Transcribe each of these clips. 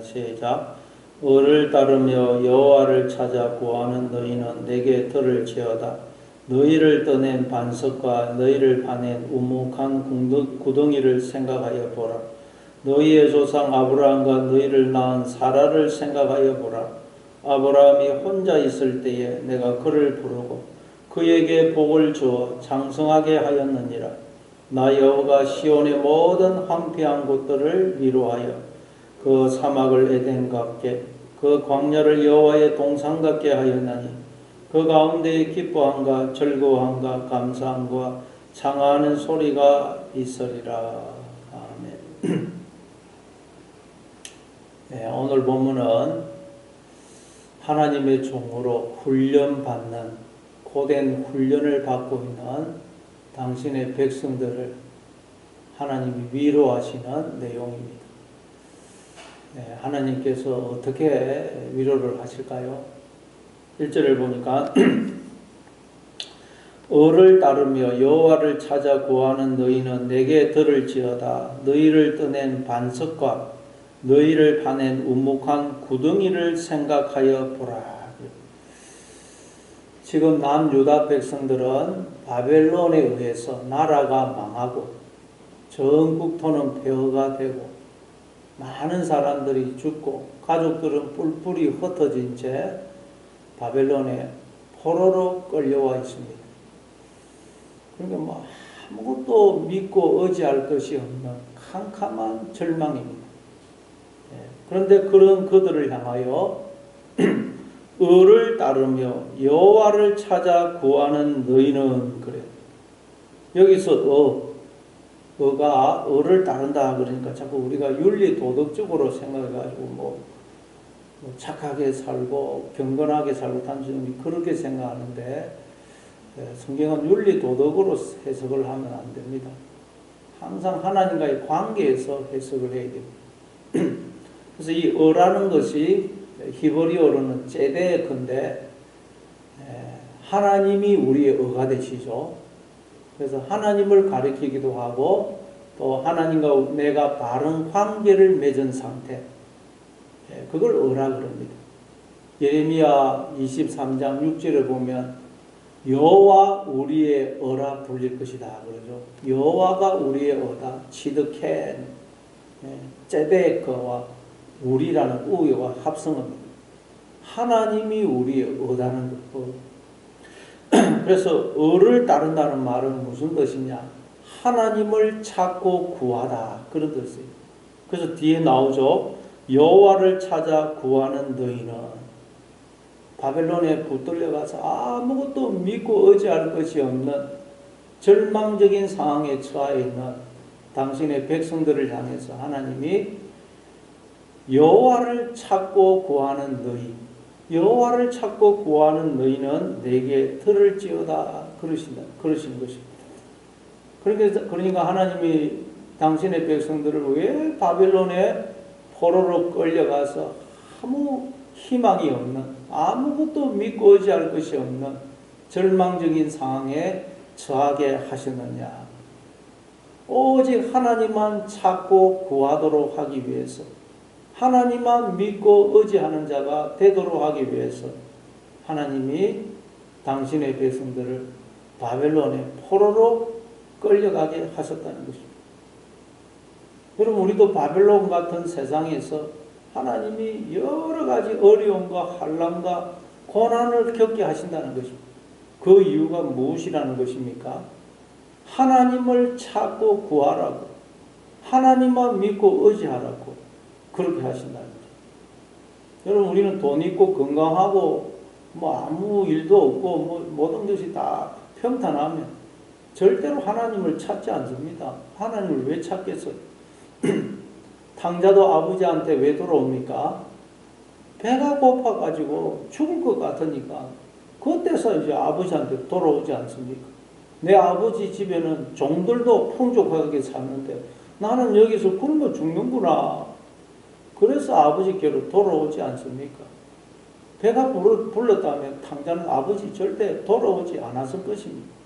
시작. 을을 따르며 여호와를 찾아 구하는 너희는 내게 들을지어다. 너희를 떠낸 반석과 너희를 파낸 우묵한 구덩이를 생각하여 보라. 너희의 조상 아브라함과 너희를 낳은 사라를 생각하여 보라. 아브라함이 혼자 있을 때에 내가 그를 부르고 그에게 복을 주어 장성하게 하였느니라. 나 여호와가 시온의 모든 황폐한 곳들을 위로하여 그 사막을 에덴 같게 그 광야를 여호와의 동산 같게 하였나니 그 가운데에 기뻐함과 즐거움과 감사함과 창하는 소리가 있으리라. 아멘. 네, 오늘 본문은 하나님의 종으로 훈련받는 고된 훈련을 받고 있는 당신의 백성들을 하나님이 위로하시는 내용입니다. 네, 하나님께서 어떻게 위로를 하실까요? 1절을 보니까 을을 따르며 여호와를 찾아 구하는 너희는 내게 들을지어다. 너희를 떠낸 반석과 너희를 파낸 우묵한 구덩이를 생각하여 보라. 지금 남유다 백성들은 바벨론에 의해서 나라가 망하고 전국토는 폐허가 되고 많은 사람들이 죽고 가족들은 뿔뿔이 흩어진 채 바벨론에 포로로 끌려와 있습니다. 그러니까 뭐 아무것도 믿고 의지할 것이 없는 캄캄한 절망입니다. 그런데 그런 그들을 향하여 을을 따르며 여호와를 찾아 구하는 너희는 그래. 여기서 어가 을을 따른다 그러니까 자꾸 우리가 윤리 도덕적으로 생각해가지고 뭐 착하게 살고 경건하게 살고 단순히 그렇게 생각하는데 성경은 윤리 도덕으로 해석을 하면 안 됩니다. 항상 하나님과의 관계에서 해석을 해야 됩니다. 그래서 이 어라는 것이 히브리어로는 제데크인데 하나님이 우리의 어가 되시죠. 그래서 하나님을 가리키기도 하고 또 하나님과 내가 바른 관계를 맺은 상태, 그걸 어라 그럽니다. 예레미야 23장 6절에 보면 여호와 우리의 어라 불릴 것이다 그러죠. 여호와가 우리의 어다. 치드켄, 제데크와 우리라는 우여가 합성어입니다. 하나님이 우리의 어다는 것. 그래서 을을 따른다는 말은 무슨 뜻이냐? 하나님을 찾고 구하다 그런 뜻이에요. 그래서 뒤에 나오죠. 여호와를 찾아 구하는 너희는 바벨론에 붙들려가서 아무것도 믿고 의지할 것이 없는 절망적인 상황에 처해 있는 당신의 백성들을 향해서 하나님이 여호와를 찾고 구하는 너희, 여호와를 찾고 구하는 너희는 내게 들을지어다 그러신 것입니다. 그러니까 하나님이 당신의 백성들을 왜 바벨론에 포로로 끌려가서 아무 희망이 없는, 아무것도 믿고 의지할 것이 없는 절망적인 상황에 처하게 하셨느냐? 오직 하나님만 찾고 구하도록 하기 위해서, 하나님만 믿고 의지하는 자가 되도록 하기 위해서 하나님이 당신의 백성들을 바벨론의 포로로 끌려가게 하셨다는 것입니다. 여러분, 우리도 바벨론 같은 세상에서 하나님이 여러 가지 어려움과 환난과 고난을 겪게 하신다는 것입니다. 그 이유가 무엇이라는 것입니까? 하나님을 찾고 구하라고, 하나님만 믿고 의지하라고 그렇게 하신다는 거죠. 여러분, 우리는 돈 있고 건강하고 뭐 아무 일도 없고 뭐 모든 것이 다 평탄하면 절대로 하나님을 찾지 않습니다. 하나님을 왜 찾겠어요? 탕자도 아버지한테 왜 돌아옵니까? 배가 고파가지고 죽을 것 같으니까 그때서 이제 아버지한테 돌아오지 않습니까? 내 아버지 집에는 종들도 풍족하게 사는데 나는 여기서 굶어 죽는구나. 그래서 아버지께로 돌아오지 않습니까? 배가 불렀다면 탕자는 아버지 절대 돌아오지 않았을 것입니다.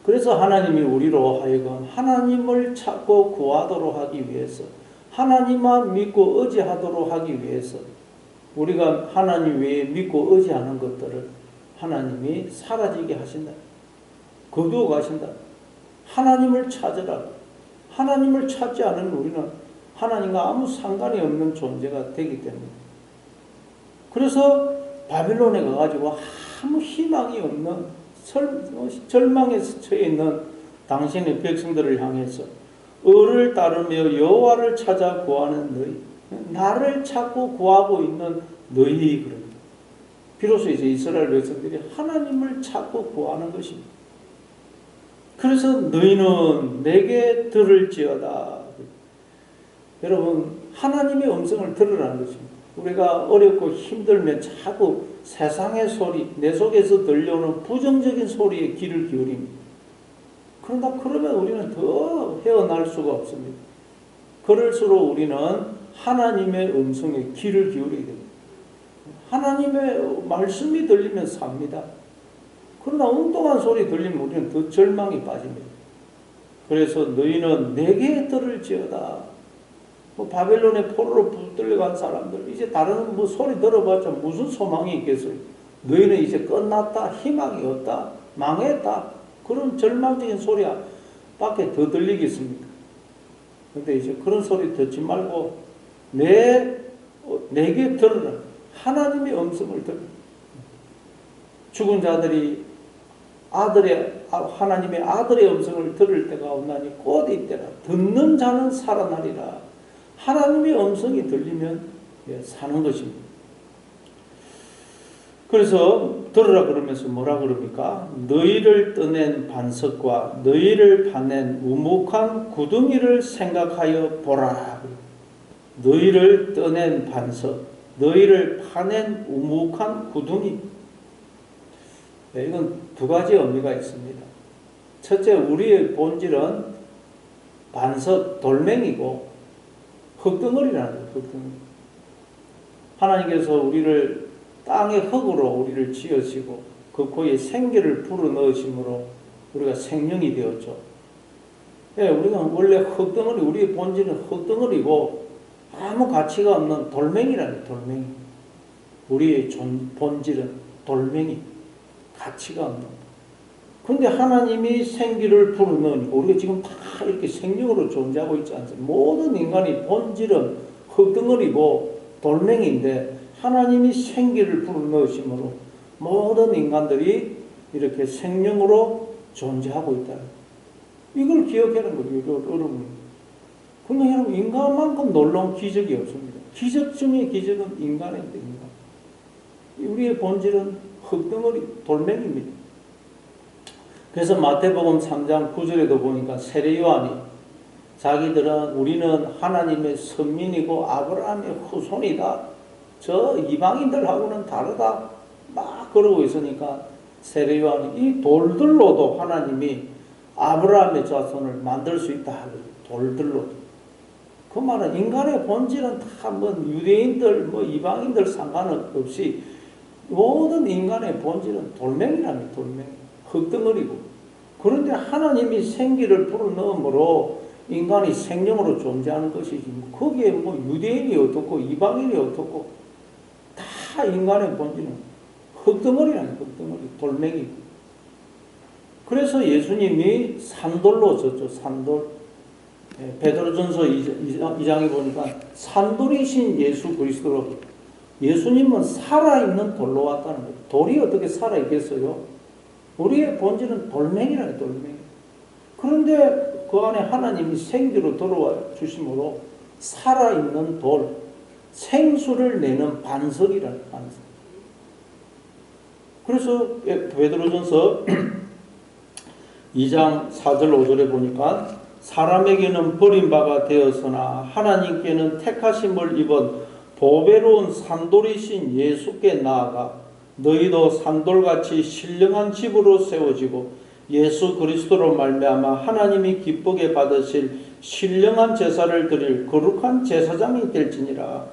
그래서 하나님이 우리로 하여금 하나님을 찾고 구하도록 하기 위해서 하나님만 믿고 의지하도록 하기 위해서 우리가 하나님 외에 믿고 의지하는 것들을 하나님이 사라지게 하신다. 거두어 가신다. 하나님을 찾으라. 하나님을 찾지 않은 우리는 하나님과 아무 상관이 없는 존재가 되기 때문에. 그래서 바빌론에 가가지고 아무 희망이 없는 절망에 처해 있는 당신의 백성들을 향해서 을을 따르며 여호와를 찾아 구하는 너희, 나를 찾고 구하고 있는 너희, 그럽니다. 비로소 이제 이스라엘 백성들이 하나님을 찾고 구하는 것입니다. 그래서 너희는 내게 들을지어다. 여러분, 하나님의 음성을 들으라는 것입니다. 우리가 어렵고 힘들면 자꾸 세상의 소리, 내 속에서 들려오는 부정적인 소리에 귀를 기울입니다. 그러면 우리는 더 헤어날 수가 없습니다. 그럴수록 우리는 하나님의 음성에 귀를 기울이게 됩니다. 하나님의 말씀이 들리면 삽니다. 그러나 엉뚱한 소리 들리면 우리는 더 절망이 빠집니다. 그래서 너희는 내게 들을지어다. 바벨론의 포로로 붙들려간 사람들, 이제 다른 소리 들어봤자 무슨 소망이 있겠어요? 너희는 이제 끝났다, 희망이 없다, 망했다, 그런 절망적인 소리 밖에 더 들리겠습니까? 근데 이제 그런 소리 듣지 말고 내게 들으라. 하나님의 음성을 들으라. 죽은 자들이 하나님의 아들의 음성을 들을 때가 온나니 곧 이때라. 듣는 자는 살아나리라. 하나님의 음성이 들리면 사는 것입니다. 그래서 들으라 그러면서 뭐라 그럽니까? 너희를 떠낸 반석과 너희를 파낸 우묵한 구덩이를 생각하여 보라. 너희를 떠낸 반석, 너희를 파낸 우묵한 구덩이. 이건 두 가지 의미가 있습니다. 첫째, 우리의 본질은 반석, 돌멩이고 흙덩어리라는 거예요. 흙덩어리. 하나님께서 우리를 땅의 흙으로 우리를 지으시고 그 코에 생기를 불어넣으심으로 우리가 생명이 되었죠. 우리는 원래 흙덩어리, 우리의 본질은 흙덩어리고 아무 가치가 없는 돌멩이라는 돌멩이. 우리의 본질은 돌멩이, 가치가 없는. 근데 하나님이 생기를 불어넣으니까 우리가 지금 다 이렇게 생명으로 존재하고 있지 않습니까? 모든 인간의 본질은 흙덩어리고 돌멩이인데 하나님이 생기를 불어넣으심으로 모든 인간들이 이렇게 생명으로 존재하고 있다. 이걸 기억하는 거예요, 여러분. 근데 여러분, 인간만큼 놀라운 기적이 없습니다. 기적 중에 기적은 인간인데, 인간. 우리의 본질은 흙덩어리, 돌멩이입니다. 그래서 마태복음 3장 9절에도 보니까 세례요한이 자기들은 우리는 하나님의 선민이고 아브라함의 후손이다. 저 이방인들하고는 다르다. 막 그러고 있으니까 세례요한이 이 돌들로도 하나님이 아브라함의 자손을 만들 수 있다. 돌들로도. 그 말은 인간의 본질은 다 유대인들, 이방인들 상관없이 모든 인간의 본질은 돌멩이랍니다. 돌멩이. 흙덩어리고. 그런데 하나님이 생기를 불어넣음으로 인간이 생명으로 존재하는 것이지. 거기에 유대인이 어떻고 이방인이 어떻고 다 인간의 본질은 흙덩어리라는 흙덩어리, 돌멩이. 그래서 예수님이 산돌로 졌죠. 산돌. 베드로전서 2장에 보니까 산돌이신 예수 그리스도로. 예수님은 살아있는 돌로 왔다는 거예요. 돌이 어떻게 살아있겠어요? 우리의 본질은 돌멩이라는 돌멩이. 그런데 그 안에 하나님이 생기로 들어와 주심으로 살아있는 돌, 생수를 내는 반석이라는 반석. 그래서 베드로전서 2장 4절 5절에 보니까 사람에게는 버림바가 되었으나 하나님께는 택하심을 입은 보배로운 산돌이신 예수께 나아가 너희도 산돌같이 신령한 집으로 세워지고 예수 그리스도로 말미암아 하나님이 기쁘게 받으실 신령한 제사를 드릴 거룩한 제사장이 될지니라.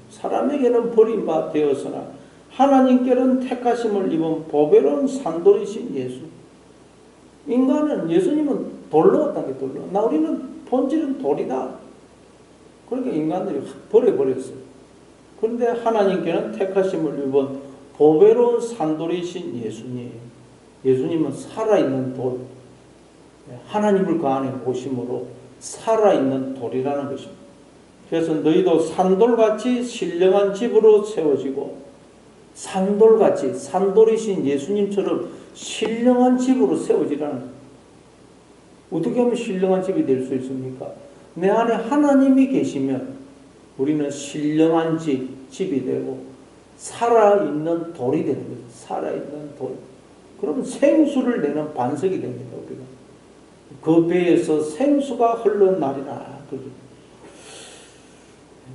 사람에게는 버림바 되었으나 하나님께는 택하심을 입은 보배로운 산돌이신 예수. 인간은, 예수님은 돌로 왔다는 게 돌로. 우리는 본질은 돌이다. 그러니까 인간들이 확 버려버렸어요. 그런데 하나님께는 택하심을 입은 보배로운 산돌이신 예수님. 예수님은 살아있는 돌. 하나님을 그 안에 모심으로 살아있는 돌이라는 것입니다. 그래서 너희도 산돌같이 신령한 집으로 세워지고 산돌같이 산돌이신 예수님처럼 신령한 집으로 세워지라는 거예요. 어떻게 하면 신령한 집이 될 수 있습니까? 내 안에 하나님이 계시면 우리는 신령한 집이 되고 살아있는 돌이 되는 거죠. 살아있는 돌. 그러면 생수를 내는 반석이 됩니다. 우리가. 그 배에서 생수가 흘러나리라.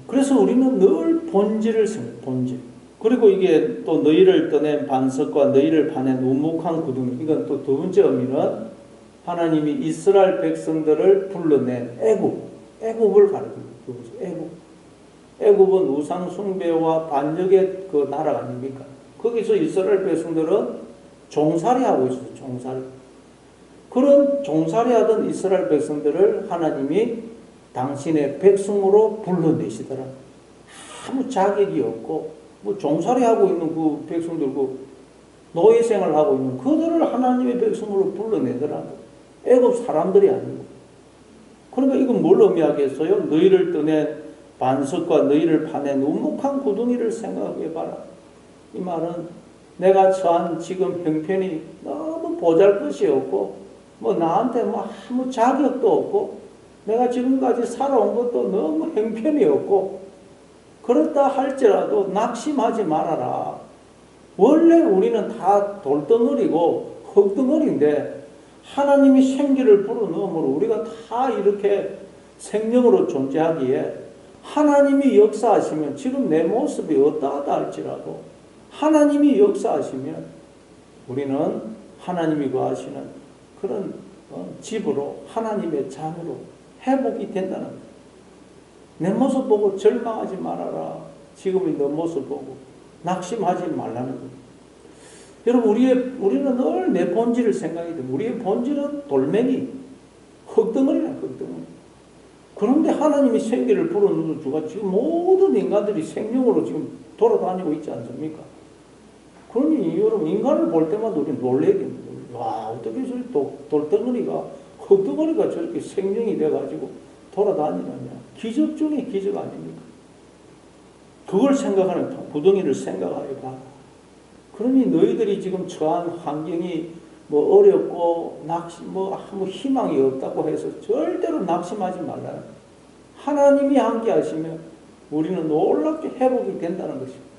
그래서 우리는 늘 본질을 생각해요. 본질. 그리고 이게 또 너희를 떠낸 반석과 너희를 파낸 우묵한 구덩이. 이건 또 두 번째 의미는 하나님이 이스라엘 백성들을 불러낸 애굽을 가리킵니다. 애굽은 우상 숭배와 반역의 그 나라 아닙니까? 거기서 이스라엘 백성들은 종살이 하고 있어요. 종살이. 그런 종살이 하던 이스라엘 백성들을 하나님이 당신의 백성으로 불러내시더라. 아무 자격이 없고 뭐 종살이 하고 있는 그 백성들, 그 노예 생활을 하고 있는 그들을 하나님의 백성으로 불러내더라. 애굽 사람들이 아니고. 그러니까 이건 뭘 의미하겠어요? 너희를 떠낸 반석과 너희를 파낸 우묵한 구덩이를 생각해봐라. 이 말은 내가 처한 지금 형편이 너무 보잘것이 없고 뭐 나한테 뭐 아무 자격도 없고 내가 지금까지 살아온 것도 너무 형편이 없고 그렇다 할지라도 낙심하지 말아라. 원래 우리는 다 돌덩어리고 흙덩어리인데 하나님이 생기를 불어넣음으로 우리가 다 이렇게 생명으로 존재하기에 하나님이 역사하시면 지금 내 모습이 어떠하다 할지라도 하나님이 역사하시면 우리는 하나님이 거하시는 그런 집으로 하나님의 자녀로 회복이 된다는 거예요. 내 모습 보고 절망하지 말아라. 지금의 내 모습 보고 낙심하지 말라는 거예요. 여러분 우리는 늘 내 본질을 생각해야 돼요. 우리의 본질은 돌멩이, 흙덩어리란 흙덩어리. 그런데 하나님이 생기를 불어넣은 주가 지금 모든 인간들이 생명으로 지금 돌아다니고 있지 않습니까? 그러니 여러분 인간을 볼 때마다 우리는 놀라게 됩니다. 와, 어떻게 저렇게 돌덩어리가, 흙덩어리가 저렇게 생명이 돼가지고 돌아다니느냐. 기적 중에 기적 아닙니까? 그걸 생각하는 구덩이를 생각해봐. 그러니 너희들이 지금 처한 환경이 뭐 어렵고 뭐 아무 희망이 없다고 해서 절대로 낙심하지 말라. 하나님이 함께 하시면 우리는 놀랍게 회복이 된다는 것입니다.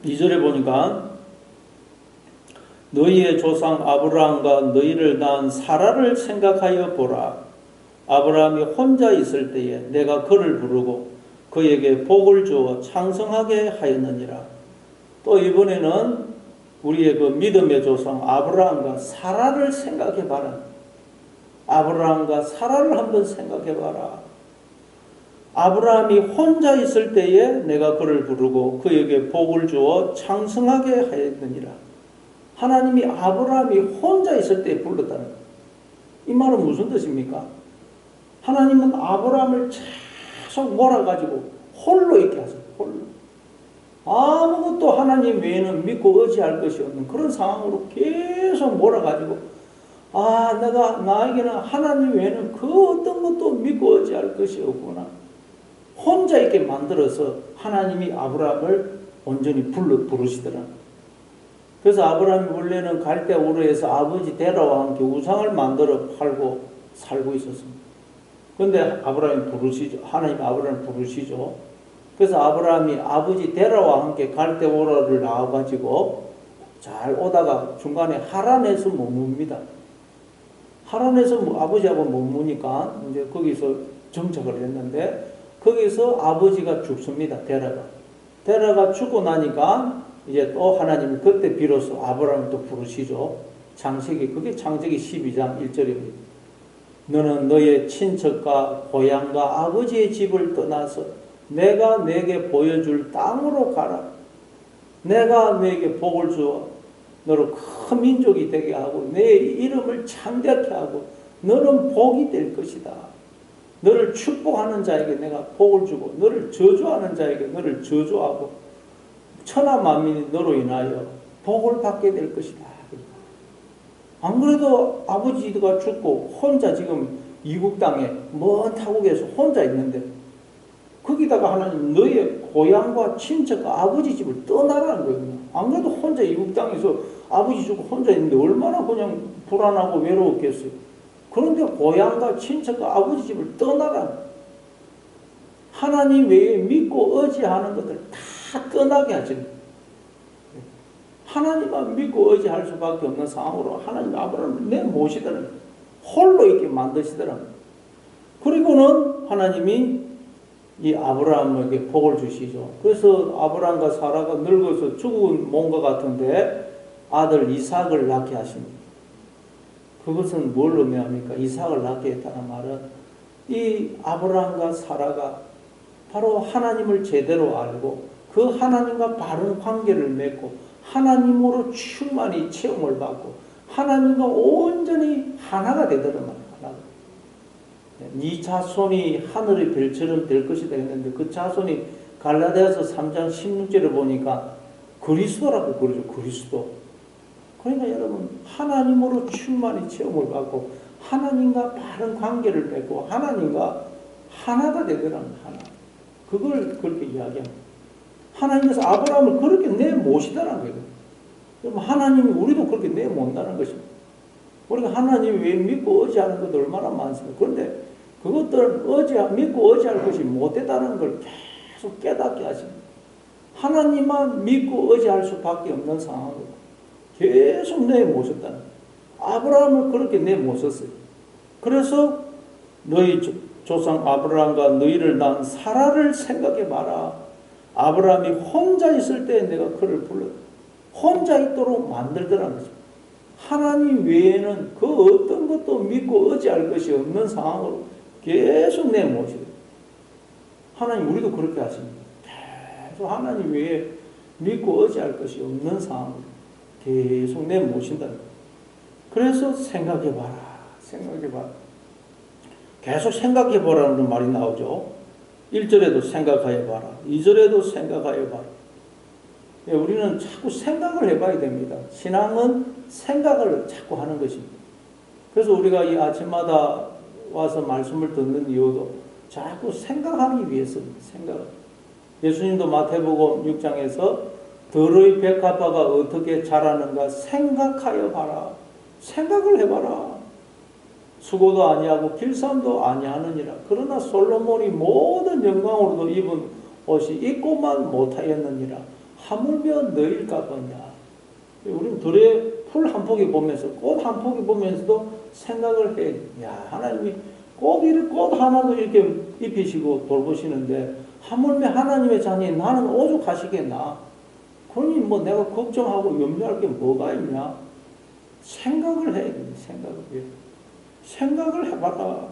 2절에 보니까 너희의 조상 아브라함과 너희를 낳은 사라를 생각하여 보라. 아브라함이 혼자 있을 때에 내가 그를 부르고 그에게 복을 주어 창성하게 하였느니라. 또 이번에는 우리의 그 믿음의 조상 아브라함과 사라를 생각해 봐라. 아브라함과 사라를 한번 생각해 봐라. 아브라함이 혼자 있을 때에 내가 그를 부르고 그에게 복을 주어 창성하게 하였느니라. 하나님이 아브라함이 혼자 있을 때에 불렀다는 거예요. 이 말은 무슨 뜻입니까? 하나님은 아브라함을 계속 몰아가지고 홀로 있게 하세요. 홀로. 아무것도 하나님 외에는 믿고 의지할 것이 없는 그런 상황으로 계속 몰아가지고 나에게는 하나님 외에는 그 어떤 것도 믿고 의지할 것이 없구나. 혼자 있게 만들어서 하나님이 아브라함을 온전히 부르시더라. 그래서 아브라함이 원래는 갈대우르에서 아버지 데라와 함께 우상을 만들어 팔고 살고 있었습니다. 그런데 하나님 아브라함을 부르시죠. 그래서 아브라함이 아버지 데라와 함께 갈대우르를 나와가지고 잘 오다가 중간에 하란에서 머뭅니다. 하란에서 아버지하고 머무니까 이제 거기서 정착을 했는데 거기서 아버지가 죽습니다. 데라가 죽고 나니까 이제 또 하나님이 그때 비로소 아브라함을 또 부르시죠. 그게 창세기 12장 1절입니다. 너는 너의 친척과 고향과 아버지의 집을 떠나서 내가 내게 보여줄 땅으로 가라. 내가 너에게 복을 주어 너를 큰 민족이 되게 하고 내 이름을 창대케 하고 너는 복이 될 것이다. 너를 축복하는 자에게 내가 복을 주고 너를 저주하는 자에게 너를 저주하고 천하 만민이 너로 인하여 복을 받게 될 것이다. 안 그래도 아버지가 죽고 혼자 지금 이국 땅에 먼 타국에서 혼자 있는데 거기다가 하나님 너의 고향과 친척과 아버지 집을 떠나라는 거예요. 안 그래도 혼자 이국 땅에서 아버지 죽고 혼자 있는데 얼마나 그냥 불안하고 외로웠겠어요. 그런데 고향과 친척과 아버지 집을 떠나라. 하나님 외에 믿고 의지하는 것들 다 떠나게 하시는 거예요. 하나님만 믿고 의지할 수밖에 없는 상황으로 하나님 아브라함을 내모시더라고요. 홀로 있게 만드시더라고요. 그리고는 하나님이 이 아브라함에게 복을 주시죠. 그래서 아브라함과 사라가 늙어서 죽은 몸과 같은데 아들 이삭을 낳게 하십니다. 그것은 뭘 의미합니까? 이삭을 낳게 했다는 말은 이 아브라함과 사라가 바로 하나님을 제대로 알고 그 하나님과 바른 관계를 맺고 하나님으로 충만히 체험을 받고 하나님과 온전히 하나가 되더란 말이에요. 하나가. 네 자손이 하늘의 별처럼 될 것이다 했는데 그 자손이 갈라디아서 3장 16절을 보니까 그리스도라고 그러죠. 그리스도. 그러니까 여러분 하나님으로 충만히 체험을 받고 하나님과 바른 관계를 맺고 하나님과 하나가 되더라는 하나. 그걸 그렇게 이야기합니다. 하나님께서 아브라함을 그렇게 내모시다는 거예요. 여러분 하나님이 우리도 그렇게 내몬다는 것입니다. 우리가 하나님 외에 믿고 의지하는 것도 얼마나 많습니다. 그런데 그것들은 믿고 의지할 것이 못되다는 걸 계속 깨닫게 하십니다. 하나님만 믿고 의지할 수밖에 없는 상황으로 계속 내모셨다는 거예요. 아브라함을 그렇게 내모셨어요. 그래서 너희 조상 아브라함과 너희를 낳은 사라를 생각해 봐라. 아브라함이 혼자 있을 때 내가 그를 불렀다. 혼자 있도록 만들더라는 거죠. 하나님 외에는 그 어떤 것도 믿고 의지할 것이 없는 상황으로 계속 내모시고 하나님 우리도 그렇게 하십니다. 계속 하나님 외에 믿고 의지할 것이 없는 상황으로 계속 내모신다는 거예요. 그래서 생각해봐라. 생각해봐라. 계속 생각해보라는 말이 나오죠. 1절에도 생각해봐라. 2절에도 생각해봐라. 우리는 자꾸 생각을 해봐야 됩니다. 신앙은 생각을 자꾸 하는 것입니다. 그래서 우리가 이 아침마다 와서 말씀을 듣는 이유도 자꾸 생각하기 위해서입니다. 생각을. 예수님도 마태복음 6장에서 들의 백합화가 어떻게 자라는가 생각하여 봐라. 생각을 해봐라. 수고도 아니하고 길쌈도 아니하느니라. 그러나 솔로몬이 모든 영광으로도 입은 옷이 입고만 못하였느니라. 하물며 너일까보냐. 우리는 들의 풀 한 포기 보면서 꽃 한 포기 보면서도 생각을 해. 야 하나님이 꽃 하나도 이렇게 입히시고 돌보시는데 하물며 하나님의 자녀인 나는 오죽하시겠나. 그러니 뭐 내가 걱정하고 염려할 게 뭐가 있냐. 생각을 해야 돼. 생각을 해봐라.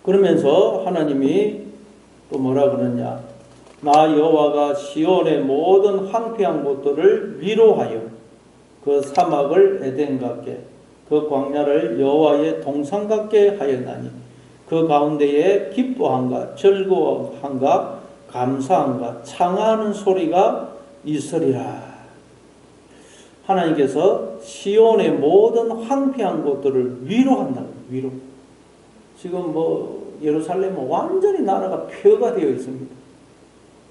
그러면서 하나님이 또 뭐라 그러냐. 나 여호와가 시온의 모든 황폐한 곳들을 위로하여 그 사막을 에덴 같게 그 광야를 여호와의 동산 같게 하였나니 그 가운데에 기뻐함과 즐거워함과 감사함과 창하는 소리가 있으리라. 하나님께서 시온의 모든 황폐한 곳들을 위로한다고. 위로. 지금 예루살렘은 완전히 나라가 폐허가 되어 있습니다.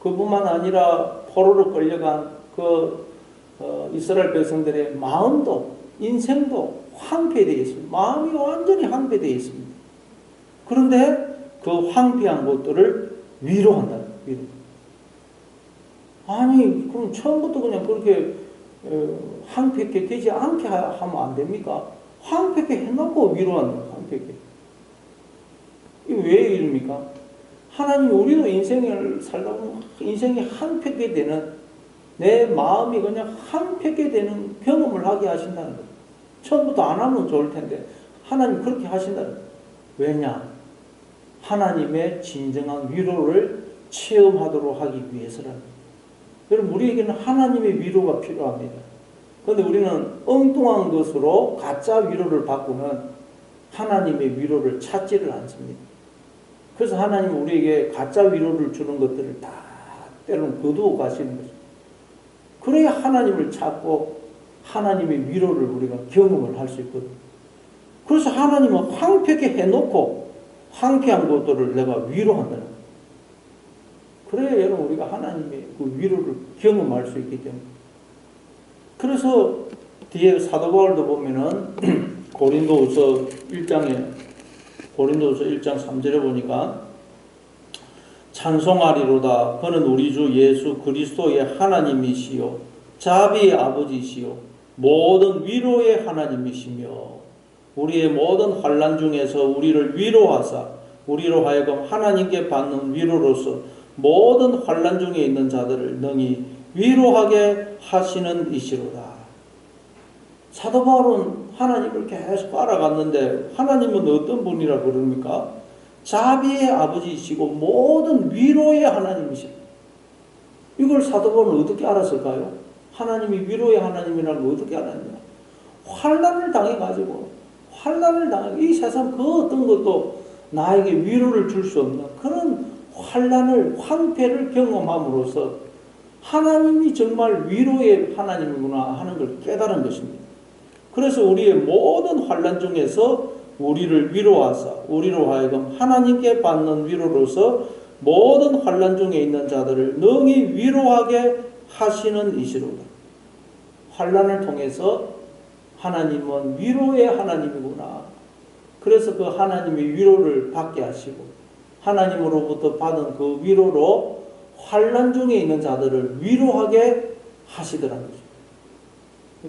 그뿐만 아니라 포로로 끌려간 이스라엘 백성들의 마음도 인생도 황폐되어 있습니다. 마음이 완전히 황폐되어 있습니다. 그런데 그 황폐한 곳들을 위로한다. 위로. 아니 그럼 처음부터 그냥 그렇게 황폐하게 되지 않게 하면 안 됩니까? 황폐하게 해놓고 위로한다. 황폐하게. 이게 왜 이럽니까? 하나님이 우리도 인생을 살다 보면 인생이 황폐하게 되는 내 마음이 그냥 황폐하게 되는 경험을 하게 하신다는 거예요. 처음부터 안 하면 좋을 텐데 하나님 그렇게 하신다는 거예요. 왜냐? 하나님의 진정한 위로를 체험하도록 하기 위해서라는 거예요. 여러분 우리에게는 하나님의 위로가 필요합니다. 그런데 우리는 엉뚱한 것으로 가짜 위로를 바꾸는 하나님의 위로를 찾지를 않습니다. 그래서 하나님은 우리에게 가짜 위로를 주는 것들을 다 때로는 거두어 가시는 거죠. 그래야 하나님을 찾고 하나님의 위로를 우리가 경험을 할 수 있거든요. 그래서 하나님은 황폐하게 해놓고 황폐한 것들을 내가 위로한다는 거예요. 그래야 여러분 우리가 하나님의 그 위로를 경험할 수 있기 때문에. 그래서 뒤에 사도 바울도 보면은 고린도후서 1장 3절에 보니까 찬송하리로다. 그는 우리 주 예수 그리스도의 하나님이시요 자비의 아버지시요 모든 위로의 하나님이시며 우리의 모든 환난 중에서 우리를 위로하사 우리로 하여금 하나님께 받는 위로로서 모든 환난 중에 있는 자들을 능히 위로하게 하시는 이시로다. 사도 바울은 하나님을 계속 알아갔는데 하나님은 어떤 분이라 그럽니까? 자비의 아버지이시고 모든 위로의 하나님이십니다. 이걸 사도 바울은 어떻게 알았을까요? 하나님이 위로의 하나님이라는 걸 어떻게 알았냐? 환난을 당해가지고 이 세상 그 어떤 것도 나에게 위로를 줄 수 없는 그런 환난을 황폐를 경험함으로써 하나님이 정말 위로의 하나님이구나 하는 걸 깨달은 것입니다. 그래서 우리의 모든 환난 중에서 우리를 위로하사 우리로 하여금 하나님께 받는 위로로서 모든 환난 중에 있는 자들을 능히 위로하게 하시는 이시로다. 환난을 통해서 하나님은 위로의 하나님이구나. 그래서 그 하나님의 위로를 받게 하시고 하나님으로부터 받은 그 위로로 환난 중에 있는 자들을 위로하게 하시더라는 거죠.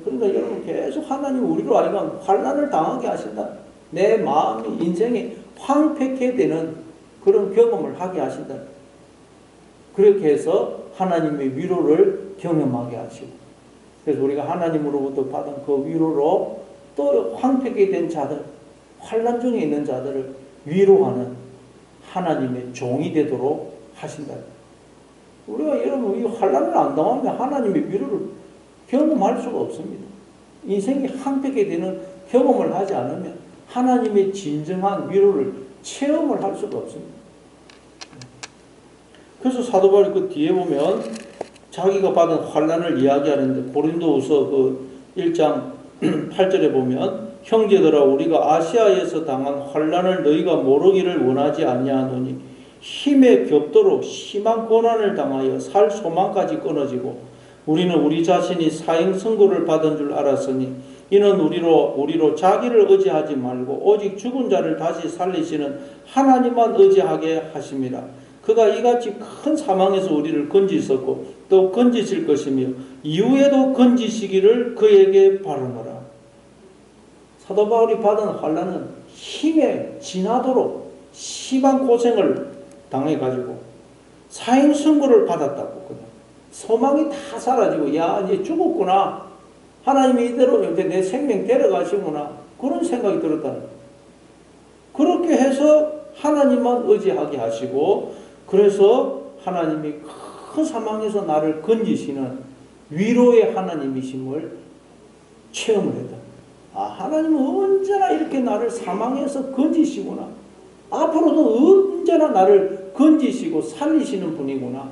그러니까 여러분 계속 하나님 우리로 하여금 환난을 당하게 하신다. 내 마음이 인생이 황폐케 되는 그런 경험을 하게 하신다. 그렇게 해서 하나님의 위로를 경험하게 하시고 그래서 우리가 하나님으로부터 받은 그 위로로 또 황폐케 된 자들 환난 중에 있는 자들을 위로하는 하나님의 종이 되도록 하신다. 우리가 여러분 이 환난을 안 당하면 하나님의 위로를 경험할 수가 없습니다. 인생이 황폐케 되는 경험을 하지 않으면 하나님의 진정한 위로를 체험을 할 수가 없습니다. 그래서 사도 바울이 그 뒤에 보면 자기가 받은 환난을 이야기하는데 고린도후서 그 1장 8절에 보면 형제들아 우리가 아시아에서 당한 환난을 너희가 모르기를 원하지 아니하노니 힘에 겹도록 심한 고난을 당하여 살 소망까지 끊어지고 우리는 우리 자신이 사형 선고를 받은 줄 알았으니 이는 우리로 자기를 의지하지 말고 오직 죽은 자를 다시 살리시는 하나님만 의지하게 하심이라. 그가 이같이 큰 사망에서 우리를 건지셨고 또 건지실 것이며 이후에도 건지시기를 그에게 바라노라. 사도 바울이 받은 환난은 힘에 지나도록 심한 고생을 당해가지고 사형 선고를 받았다고. 그냥 소망이 다 사라지고 야 이제 죽었구나. 하나님이 이대로 내 생명 데려가시구나. 그런 생각이 들었다는 거예요. 그렇게 해서 하나님만 의지하게 하시고 그래서 하나님이 큰 사망에서 나를 건지시는 위로의 하나님이심을 체험을 했다. 아, 하나님은 언제나 이렇게 나를 사망에서 건지시구나. 앞으로도 언제나 나를 건지시고 살리시는 분이구나.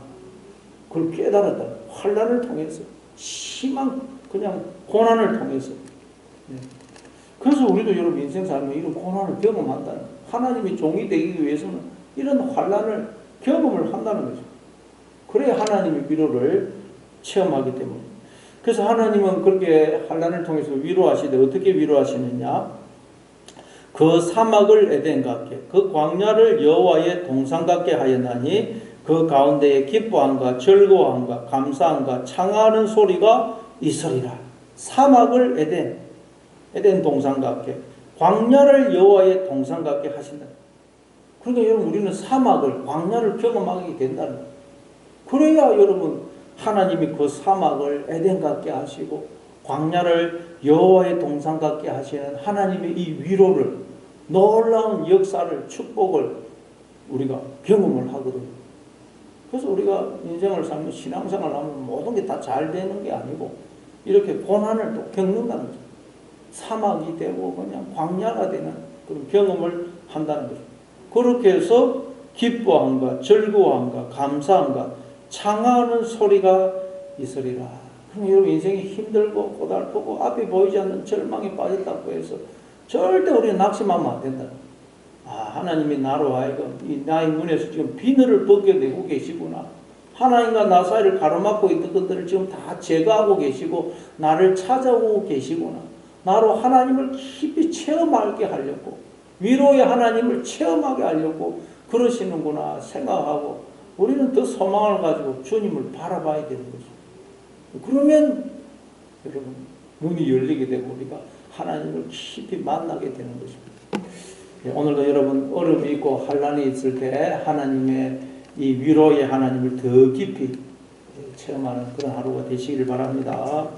그걸 깨달았다. 환난을 통해서 심한 그냥 고난을 통해서. 그래서 우리도 여러분 인생 살면 이런 고난을 경험한다는 거예요. 하나님의 종이 되기 위해서는 이런 환난을 경험을 한다는 거죠. 그래야 하나님의 위로를 체험하기 때문에. 그래서 하나님은 그렇게 환난을 통해서 위로하시되 어떻게 위로하시느냐? 그 사막을 에덴 같게 그 광야를 여호와의 동산 같게 하였나니 그 가운데에 기뻐함과 즐거움과 감사함과 창하는 소리가 있으리라. 사막을 에덴 동산 같게 광야를 여호와의 동산 같게 하신다. 그러니까 여러분 우리는 사막을 광야를 경험하게 된다는 거예요. 그래야 여러분 하나님이 그 사막을 에덴 같게 하시고 광야를 여호와의 동산 같게 하시는 하나님의 이 위로를 놀라운 역사를 축복을 우리가 경험을 하거든요. 그래서 우리가 인생을 살면 신앙생활을 하면 모든 게 다 잘 되는 게 아니고 이렇게 고난을 또 겪는다는 거죠. 사막이 되고 그냥 광야가 되는 그런 경험을 한다는 거죠. 그렇게 해서 기뻐함과 즐거움과 감사함과 창하는 소리가 있으리라. 그럼 여러분 인생이 힘들고 고달프고 앞이 보이지 않는 절망에 빠졌다고 해서 절대 우리는 낙심하면 안 된다. 하나님이 나로 하여금 이 나의 눈에서 지금 비늘을 벗겨내고 계시구나. 하나님과 나 사이를 가로막고 있던 것들을 지금 다 제거하고 계시고 나를 찾아오고 계시구나. 나로 하나님을 깊이 체험하게 하려고, 위로의 하나님을 체험하게 하려고 그러시는구나 생각하고 우리는 더 소망을 가지고 주님을 바라봐야 되는 거죠. 그러면 여러분 눈이 열리게 되고 우리가 하나님을 깊이 만나게 되는 것입니다. 오늘도 여러분 어려움이 있고 환난이 있을 때 하나님의 이 위로의 하나님을 더 깊이 체험하는 그런 하루가 되시기를 바랍니다.